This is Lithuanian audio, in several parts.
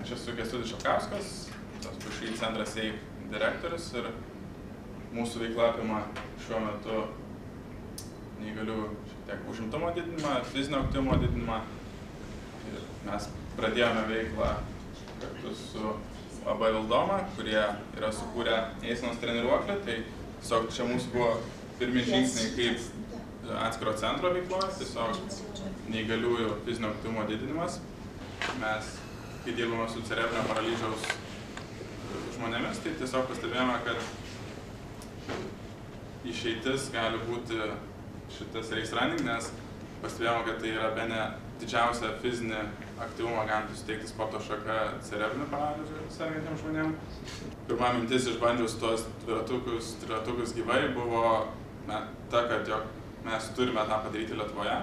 Aš esu Kęstutis Šalkauskas, tas PŠI centras EIP direktorius ir mūsų veikla apima šiuo metu neįgalių šiek tiek užimtumo didinimą, fizinio aktyvumo didinimą. Ir mes pradėjome veiklą kartu su AB Vildoma, kurie yra sukūrę eisenos treniruoklį. Tai tiesiog čia mūsų buvo pirmi žingsniai kaip atskiro centro veikloje, tiesiog neįgaliųjų fizinio aktyvumo didinimas. Mes, kai dirbame su cerebrinio paralyžiaus žmonėmis, tai tiesiog pastebėjome, kad išeitis gali būti šitas RaceRunning, nes pastebėjome, kad tai yra bene didžiausia fizinį aktyvumą galinti suteikti sporto šaka cerebrinio paralyžių sergantiems žmonėms. Pirma mintis išbandžius tuos dviratukus gyvai buvo ta, kad mes turime tą padaryti Lietuvoje.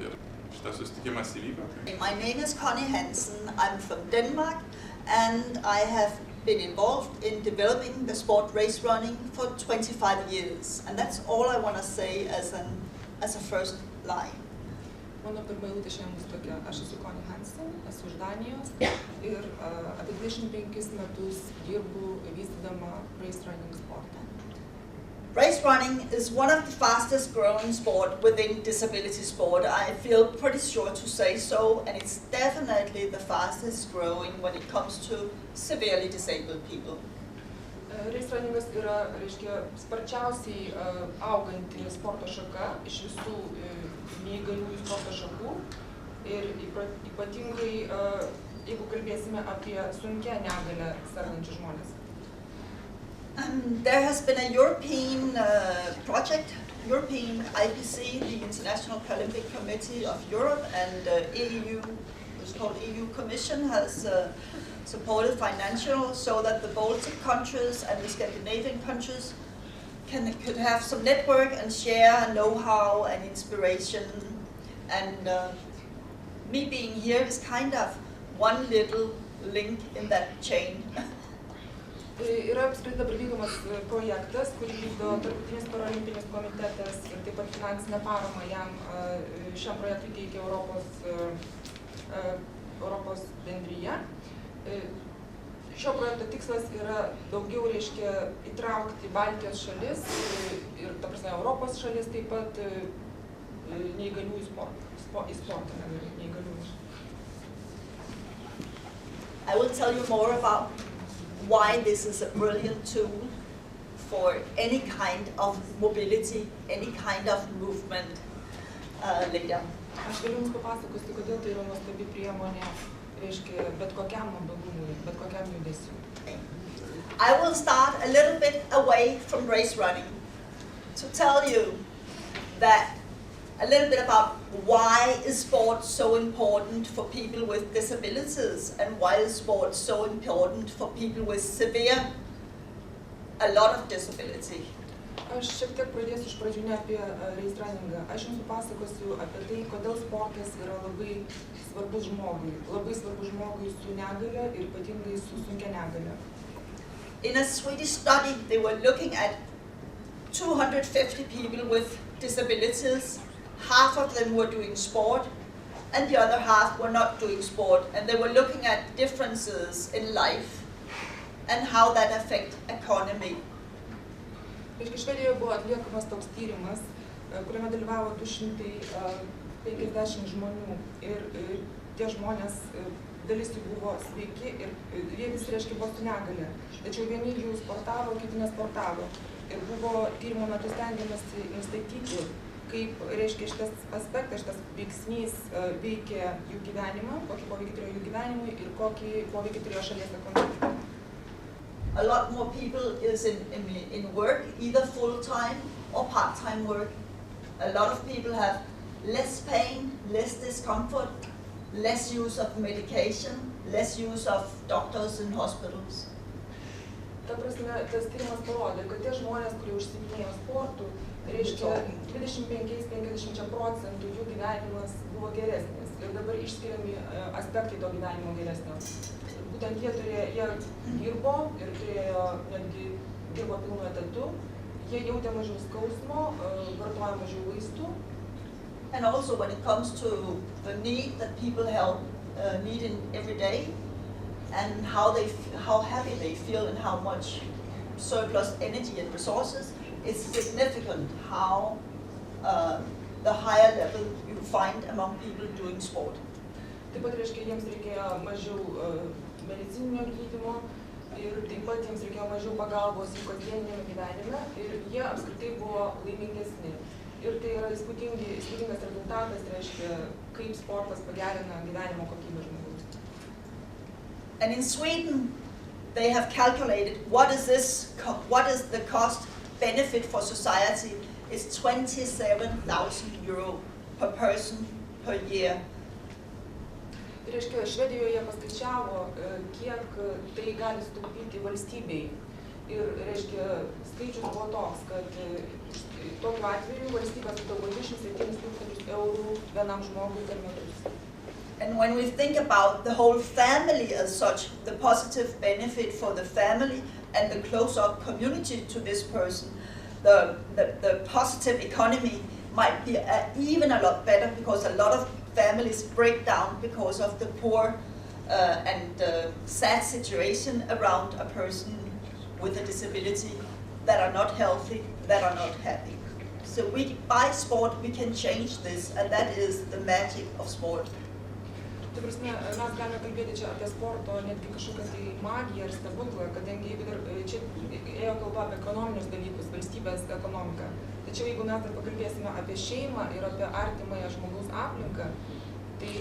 Ir šitas susitikimas įvyko. My name is Connie Hansen. I'm from Denmark and I have been involved in developing the sport race running for 25 years. And that's all I want to say as a first line. Mano pirma eilutė šiandien bus tokia. Aš esu Connie Hansen, esu iš Danijos ir apie 25 metus dirbu vystydama RaceRunning sportą. Race running is one of the fastest growing sport within disability sport. I feel pretty sure to say so, and it's definitely the fastest growing when it comes to severely disabled people. RaceRunningas yra, reiškia, sparčiausiai auganti sporto šaka iš visų neįgaliųjų sporto šakų ir ypatingai, jeigu kalbėsime apie sunkią negalią sergančius žmonės. There has been a European project, European IPC, the International Olympic Committee of Europe, and EU, it's called EU Commission, has supported financial so that the Baltic countries and the Scandinavian countries could have some network and share know-how and inspiration. And me being here is kind of one little link in that chain. Yra apskritai dabar vykdomas projektas, kurį vykdo Tarptautinis paralimpinis komitetas ir taip pat finansinę paramą jam šiam projektui teikia Europos bendrija. Šio projekto tikslas yra daugiau, reiškia, įtraukti Baltijos šalis ir, ta prasme, Europos šalis taip pat neįgaliųjų sportą, neįgaliųjų. I will tell you more about why this is a brilliant tool for any kind of mobility, any kind of movement later. Aš galiu jums papasakoti, kodėl tai yra nuostabi priemonė, reiškia, bet kokiam mobilumui, bet kokiam judesiui. I will start a little bit away from race running to tell you that a little bit about why is sport so important for people with disabilities and why is sport so important for people with a lot of disability. Aš šiek tiek pradėsiu iš pradžių ne apie RaceRunningą. Aš jums papasakosiu apie tai, kodėl sportas yra labai svarbus žmogui su negalia ir ypatingai su sunkia negalia. In a Swedish study, they were looking at 250 people with disabilities. Half of them were doing sport, and the other half were not doing sport. And they were looking at differences in life and how that affect economy. Švedijoje buvo atliekamas toks tyrimas, kuriame dalyvavo 250 žmonių. Ir tie žmonės, dalis jų buvo sveiki ir jie visi, reiškia, buvo su negalia. Tačiau vieni jų sportavo, kiti nesportavo. Ir buvo tyrimo metu stengiamasi nustatyti, kaip, reiškia, šitas aspektas, šitas veiksnys veikia jų gyvenimą, kokį poveikį turėjo jų gyvenimui ir kokį poveikį turėjo šalies ekonomikai. A lot more people is in work, either full-time or part-time work. A lot of people have less pain, less discomfort, less use of medication, less use of doctors in hospitals. Ta prasme, tas tyrimas parodė, kad tie žmonės, kurie užsiiminėjo sportu, reiškia 25–50% jų gyvenimas buvo geresnis ir dabar išskiriami aspektai to gyvenimo geresnio. Būtent jie dirbo ir netgi dirbo pilnu etatu, jie jautė mažiau skausmo, vartojo mažiau vaistų. And also when it comes to the need that people need in every day, and how happy they feel and how much surplus energy and resources, it's significant how the higher level you find among people doing sport. Taip pat reiškia, jiems reikėjo mažiau medicininio gydymo ir taip pat jiems reikėjo mažiau pagalbos jų kasdieniniame gyvenime ir jie apskritai buvo laimingesni. Ir tai yra įspūdingas rezultatas, reiškia, kaip sportas pagerina gyvenimo kokybę žmogaus. And in Sweden, they have calculated what is the cost benefit for society is 27,000 euro per person per year. Tai reiškia, Švedijoje paskaičiavo, kiek tai gali sutaupyti valstybei. Ir reiškia, skaičius buvo toks, kad tokiu atveju valstybė sutaupo 27,000 eurų vienam žmogui per metus. And when we think about the whole family as such, the positive benefit for the family and the close-up community to this person, the positive economy might be even a lot better, because a lot of families break down because of the poor and sad situation around a person with a disability, that are not healthy, that are not happy. So by sport we can change this, and that is the magic of sport. Tai prasme, mes galime kalbėti čia apie sporto netgi kažkokią tai magiją ar stebuklą, kadangi jeigu dar čia ėjo kalba apie ekonominius dalykus, valstybės ekonomiką. Tačiau jeigu mes dar pakalbėsime apie šeimą ir apie artimąją žmogaus aplinką, tai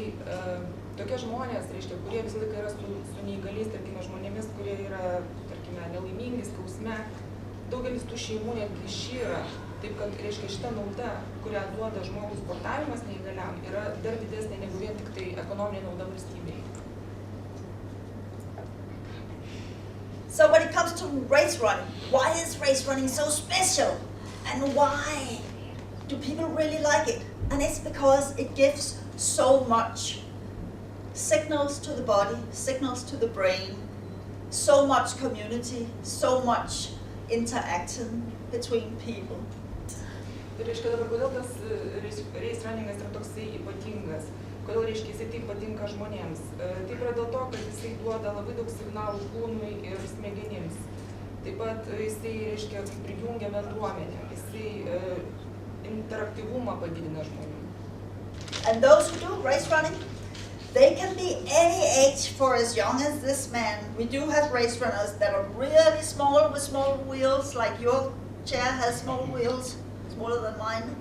tokie žmonės, reiškia, kurie visą laiką yra su neįgaliais, tarkime, žmonėmis, kurie yra, tarkime, nelaimingi, skausme, daugelis tų šeimų netgi išyra. Taip, kad, reiškia, šita nauda, kurią duoda žmogus sportavimas neįgaliam, yra dar didesnė negu vien tik tai ekonominė nauda valstybei. So when it comes to race running, why is race running so special? And why do people really like it? And it's because it gives so much signals to the body, signals to the brain, so much community, so much interaction between people. Tai reiškia, dabar kodėl tas race runningas yra toksai ypatingas, kodėl reiškia jisai taip patinka žmonėms. Taip yra dėl to, kad jisai duoda labai daug signalų kūnui ir smegenims. Taip pat jisai reiškia prijungia bendruomenę, jisai interaktyvumą padidina žmonių. And those who do race running, they can be any age for as young as this man. We do have race runners that are really small with small wheels, like your chair has small wheels, smaller than mine,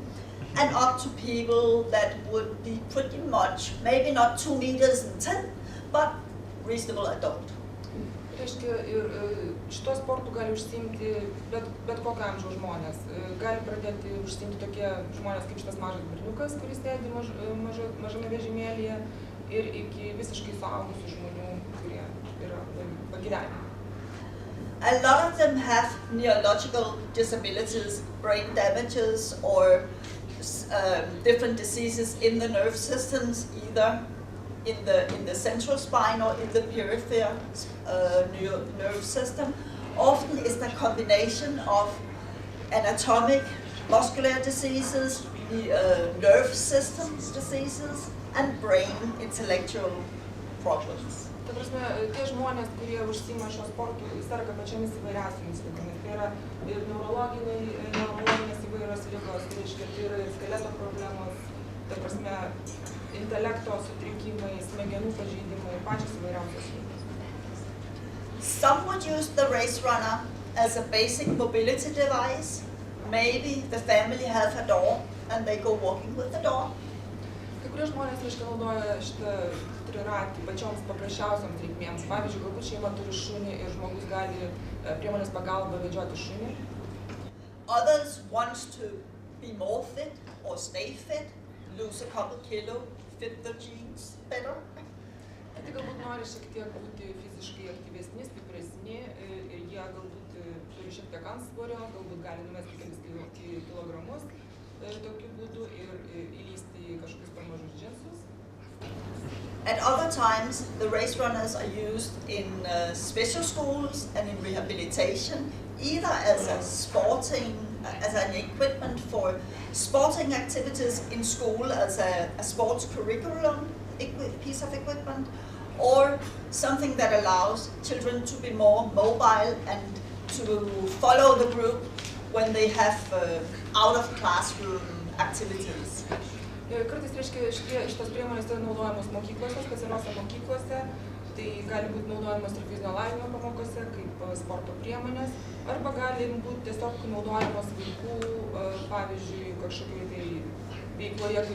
and up to people that would be pretty much, maybe not 2 meters and 10, but reasonable adult. Reiškia, ir šito sportu gali užsiimti bet kokio amžiaus žmonės. Gali pradėti užsiimti tokie žmonės kaip šitas mažas berniukas, kuris sėdi mažame vežimėlyje, ir iki visiškai suaugusių žmonių, kurie yra pagyvenę. A lot of them have neurological disabilities, brain damages, or different diseases in the nerve systems, either in the central spine or in the peripheral nerve system. Often it's the combination of anatomic, muscular diseases, nerve system diseases, and brain intellectual problems. Ta prasme, tie žmonės, kurie užsiima šio sportu, serga pačiomis įvairiausiomis ligomis. Tai yra ir neurologinės įvairios ligos, tai reiškia, tai yra ir skeleto problemos, ta prasme, intelekto sutrikimai, smegenų pažeidimai, pačios įvairiausios ligos. Some would use the race runner as a basic mobility device. Maybe the family has a dog and they go walking with the dog. Kai kurie žmonės, reiškia, naudoja šitą triratį pačioms paprasčiausioms reikmėms. Pavyzdžiui, galbūt šeima turi šunį ir žmogus gali priemonės pagalba vedžioti šunį. Others want to be more fit or stay fit, lose a couple kilo, fit their jeans better. Tai galbūt nori šiek tiek būti fiziškai aktyvesni, stipresni ir jie galbūt turi šiek tiek antsvorio, galbūt gali numesti kelis kilogramus tokiu būdu ir įlysti į kažkokius per mažus džinsus. At other times, the race runners are used in special schools and in rehabilitation, either as an equipment for sporting activities in school, as a sports curriculum piece of equipment, or something that allows children to be more mobile and to follow the group when they have out of classroom activities. Kartais, reiškia, šitos priemonės yra naudojamos mokyklose, specialiose mokyklose, tai gali būti naudojamos ir fizinio lavinimo pamokose, kaip sporto priemonės, arba gali būti tiesiog naudojamos vaikų, pavyzdžiui, kažkokiai tai veikloje,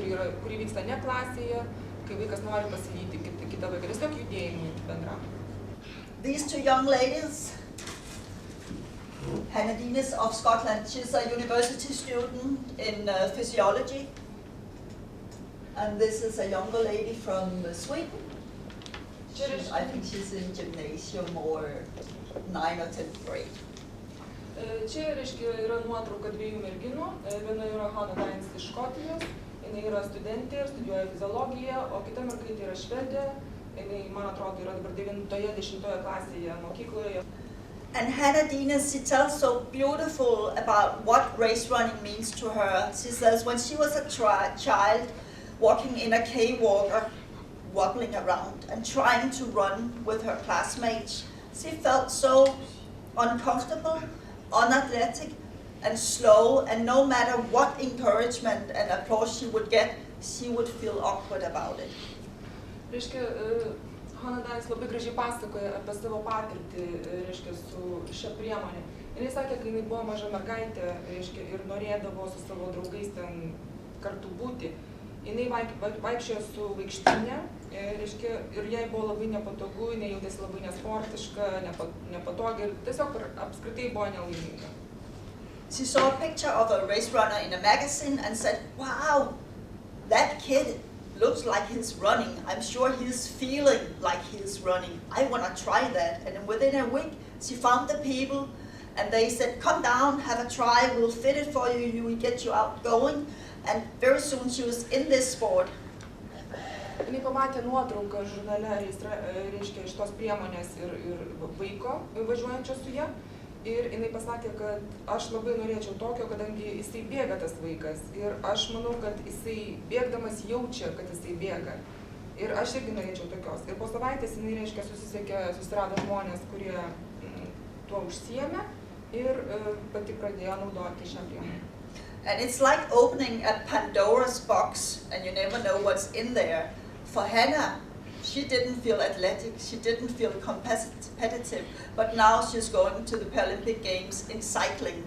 kuri vyksta ne klasėje, kai vaikas nori pasivyti kitą vaiką, tiesiog judėjimui bendram. These two young ladies, Hannah Dines of Scotland, she's a university student in physiology. And this is a younger lady from Sweden. I think she's in gymnasium or 9 or 10th grade. Čia, reiškia, yra nuotrauka dviejų merginų. Viena yra Hannah Dines iš Škotijos, jinai yra studentė ir studijuoja fiziologiją, o kita mergaitė yra švedė. Jinai, man atrodo, yra dabar 9-10 klasėje mokykloje. And Hannah Dines, she tells so beautiful about what race running means to her. She says when she was a child, walking in a K-walker, wobbling around and trying to run with her classmates, she felt so uncomfortable, unathletic, and slow, and no matter what encouragement and applause she would get, she would feel awkward about it. Reiškia, Hannah Dines labai gražiai pasakoja apie savo patirtį, reiškia, su šia priemonė. Ir jis sakė, kai jinai buvo maža mergaitė, reiškia, ir norėdavo su savo draugais ten kartu būti, jinai vaikščiojo su vaikštinė, reiškia, ir jai buvo labai nepatogu, jinai jautėsi labai nesportiška, nepatogi ir tiesiog apskritai buvo nelaiminga. She saw a picture of a race runner in a magazine and said, wow, that kid looks like he's running. I'm sure he's feeling like he's running. I want to try that. And within a week, she found the people and they said, come down, have a try, we'll fit it for you, we'll get you out going. And very soon she was in this sport. Jinai pamatė nuotrauką žurnale, reiškia, iš tos priemonės ir vaiko važiuojančio su ja. Ir jinai pasakė, kad aš labai norėčiau tokio, kadangi jisai bėga tas vaikas. Ir aš manau, kad jisai bėgdamas jaučia, kad jisai bėga. Ir aš irgi norėčiau tokios. Ir po savaitės jinai, reiškia, susirado žmonės, kurie tuo užsiėmė ir pati pradėjo naudoti šią priemonę. And it's like opening a Pandora's box and you never know what's in there. For Hannah, she didn't feel athletic, she didn't feel competitive, but now she's going to the Paralympic Games in cycling,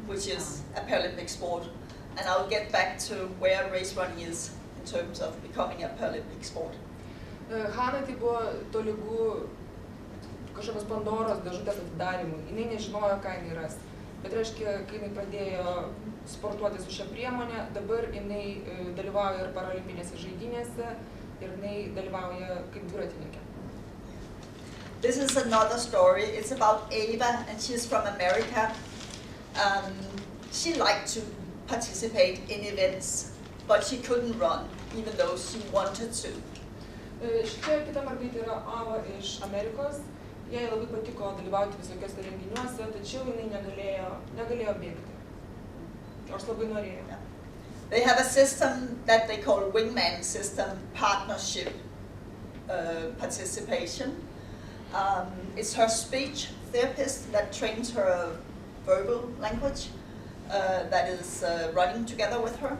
which is a Paralympic sport. And I'll get back to where race running is in terms of becoming a Paralympic sport. Hannah tai buvo tolygu kažkokios Pandoros dėžutės atidarimui. Jinai nežinojo, ką jinai ras. Bet reiškia, kai jinai pradėjo sportuoti su šią priemonę, dabar jinai dalyvauja ir paralimpinėse žaidynėse ir jinai dalyvauja kaip dviratininkė. This is another story. It's about Ava, and she's from America. She liked to participate in events, but she couldn't run, even though she wanted to. Šičia kita mergaitė yra Ava iš Amerikos. Jai labai patiko dalyvauti visokiuose renginiuose, tačiau jinai negalėjo bėgti. Nors labai norėjo. They have a system that they call wingman system, partnership participation. It's her speech therapist that trains her verbal language that is running together with her.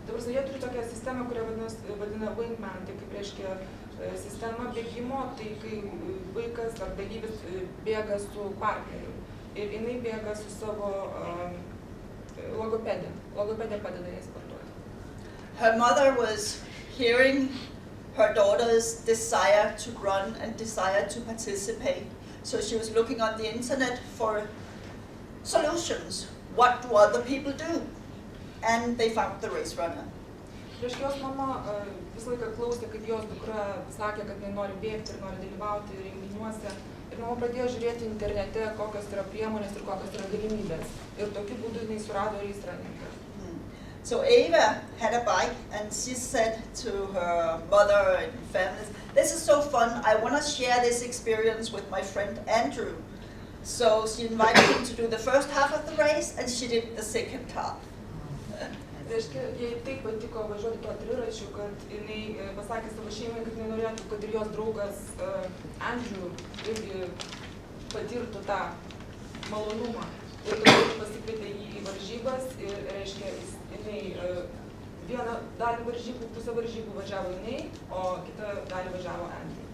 Dabar jie turi tokią sistemą, kurią vadina wingman, tai kaip reiškia sistema bėgimo, tai kai vaikas ar dalyvis bėga su partneriu ir jinai bėga su savo logopedė. Logopedė padeda jai sportuoti. Her mother was hearing her daughter's desire to run and desire to participate. So she was looking on the internet for solutions. What do other people do? And they found the race runner. Reiškia, jos mama visą laiką klausė, kaip jos dukra sakė, kad jinai nori bėgti ir nori dalyvauti renginiuose. Ir mama pradėjo žiūrėti internete, kokios yra priemonės ir kokios yra galimybės. Ir tokiu būdu jinai surado RaceRunning. So Ava had a bike and she said to her mother and family, this is so fun, I want to share this experience with my friend Andrew. So she invited him to do the first half of the race and she did the second half. Reiškia, jai taip patiko važiuoti tuo triračiu, kad jinai pasakė savo šeimai, kad jinai norėtų, kad ir jos draugas Andrew irgi patirtų tą malonumą. Ir tada pasikvietė jį į varžybas ir, reiškia, jinai vieną dalį varžybų, pusę varžybų važiavo jinai, o kitą dalį važiavo Andrew.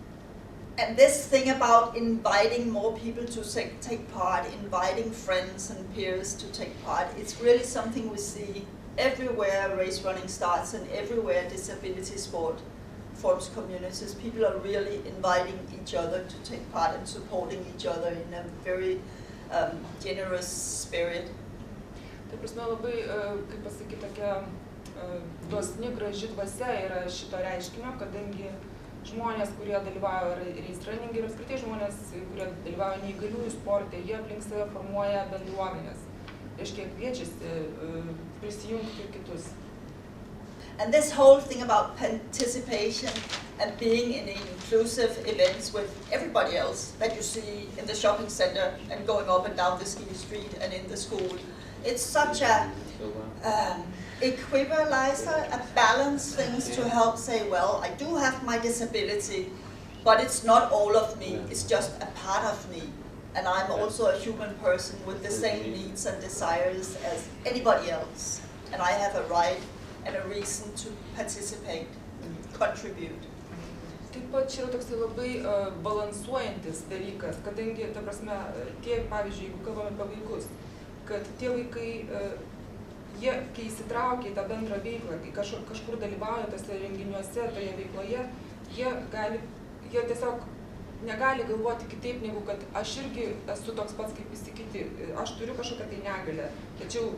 And this thing about inviting more people to take part, inviting friends and peers to take part, it's really something we see everywhere race running starts and everywhere disability sport forms communities. People are really inviting each other to take part and supporting each other in a very generous spirit. Tai prasme labai, kaip pasakyti, tokia dosni, graži dvasia yra šito reiškinio, kadangi žmonės, kurie dalyvauja RaceRunning ir apskritai žmonės, kurie dalyvauja neįgaliųjų sporte, jie aplink save formuoja bendruomenės. Reiškia, kviečiasi prisijungti ir kitus. And this whole thing about participation and being in inclusive events with everybody else that you see in the shopping center and going up and down the ski street and in the school, it's such a equalizer, a balance things to help say, well, I do have my disability, but it's not all of me, it's just a part of me. And I'm also a human person with the same needs and desires as anybody else. And I have a right and a reason to participate and contribute. Taip pat čia yra toksai labai balansuojantis dalykas, kadangi, ta prasme, tie, pavyzdžiui, jeigu kalbame apie vaikus, kad tie vaikai, jie, kai įsitraukia į tą bendrą veiklą, kai kažkur dalyvauja tose renginiuose, toje veikloje, jie tiesiog negali galvoti kitaip, negu kad aš irgi esu toks pats kaip visi kiti, aš turiu kažkokią tai negalę, tačiau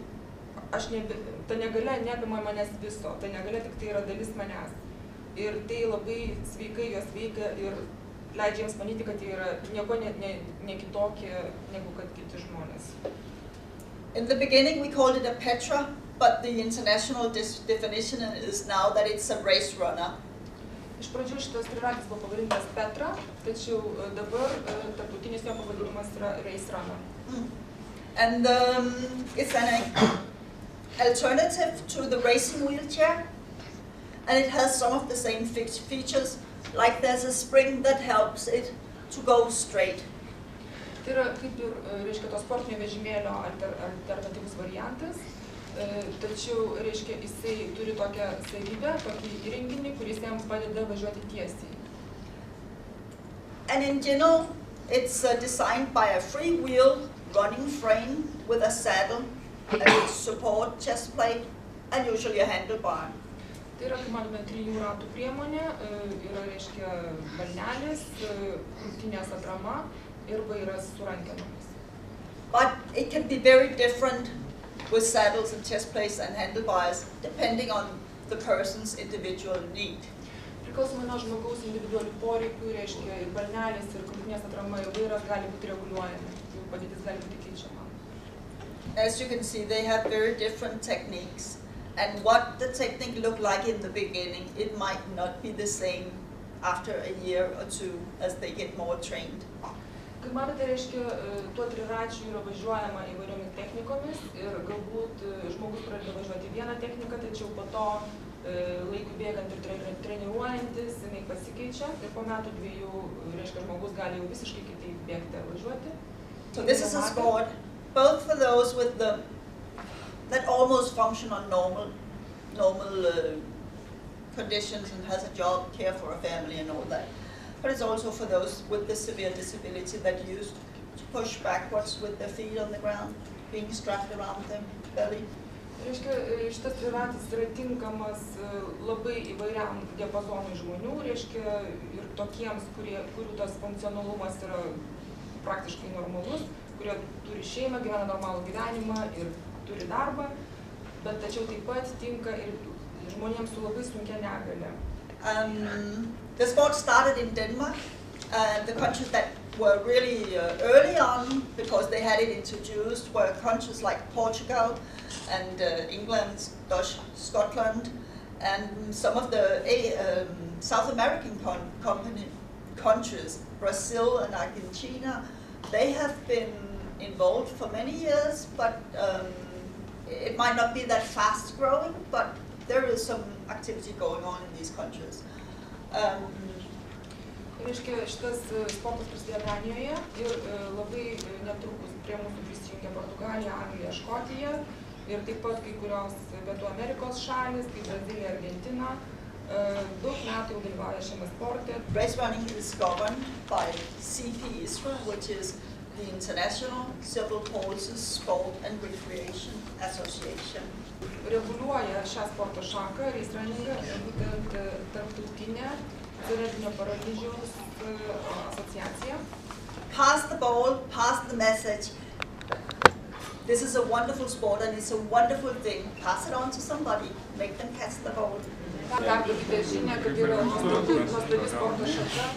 ta negalia neapima manęs viso, ta negalia tik tai yra dalis manęs. Ir tai labai sveikai juos veikia ir leidžia jiems manyti, kad jie yra nieko ne kitokie, negu kad kiti žmonės. In the beginning we called it a Petra, but the international definition is now that it's a race runner. Iš pradžių šitas triratis buvo pavadintas Petra, tačiau dabar tarptautinis jo pavadinimas yra RaceRunning. And it's an alternative to the racing wheelchair, and it has some of the same features, like there's a spring that helps it to go straight. Tai yra kaip ir, reiškia, to sportinio vežimėlio alternatyvus variantas, tačiau, reiškia, jisai turi tokią savybę, tokį įrenginį, kuris jam padeda važiuoti tiesiai. And in general, it's designed by a free-wheel running frame with a saddle, a support chest plate, and usually a handlebar. Tai yra, kaip matome, 3 ratų priemonė, yra, reiškia, balnelis, krūtinės atrama ir vairas su rankenomis. But it can be very different with saddles and chest plates and handlebars, depending on the person's individual need. Priklausomai nuo žmogaus individualių poreikių, reiškia, ir balnelis, ir krūtinės atrama, ir vairas gali būti reguliuojami, jų padėtis gali būti keičiama. As you can see, they have very different techniques. And what the technique looked like in the beginning, it might not be the same after a year or two as they get more trained. Kaip matote, reiškia, tuo triračiu yra važiuojama įvairiomis technikomis ir galbūt žmogus pradeda važiuoti vieną techniką, tačiau po to laikui bėgant ir treniruojantis, jinai pasikeičia ir po metų 2, reiškia, žmogus gali jau visiškai kitaip bėgti ar važiuoti. So this is a sport both for those with that almost function on normal conditions and has a job, care for a family and all that. But it's also for those with the severe disability that use to push backwards with their feet on the ground, being strapped around their belly. Reiškia, šitas triratis yra tinkamas labai įvairiam diapazonui žmonių, reiškia, ir tokiems, kurių tas funkcionalumas yra praktiškai normalus, kurie turi šeimą, gyvena normalų gyvenimą ir turi darbą, bet tačiau taip pat tinka ir žmonėms su labai sunkia negalia. The sport started in Denmark, the countries that were really early on, because they had it introduced, were countries like Portugal and England, Scotland, and some of the South American countries, Brazil and Argentina. They have been involved for many years, but it might not be that fast growing, but there is some activity going on in these countries. Reiškia, šitas sportas prasidėjo Danijoje ir labai netrukus prie mūsų prisijungė Portugalija, Anglija, Škotija ir taip pat kai kurios Pietų Amerikos šalis, kaip Brazilija, Argentina, daug metų jau dalyvauja šiame sporte. RaceRunning is governed by CP Israel, which is the International Civil Horses Sport and Recreation Association. Reguliuoja šią sporto šaką, RaceRunningą, būtent tarptautinė Civilizinio paralyžiaus asociacija. Pass the ball, pass the message. This is a wonderful sport and it's a wonderful thing. Pass it on to somebody, make them catch the ball. Perduokite žinią, kad yra nuostabi sporto šaka.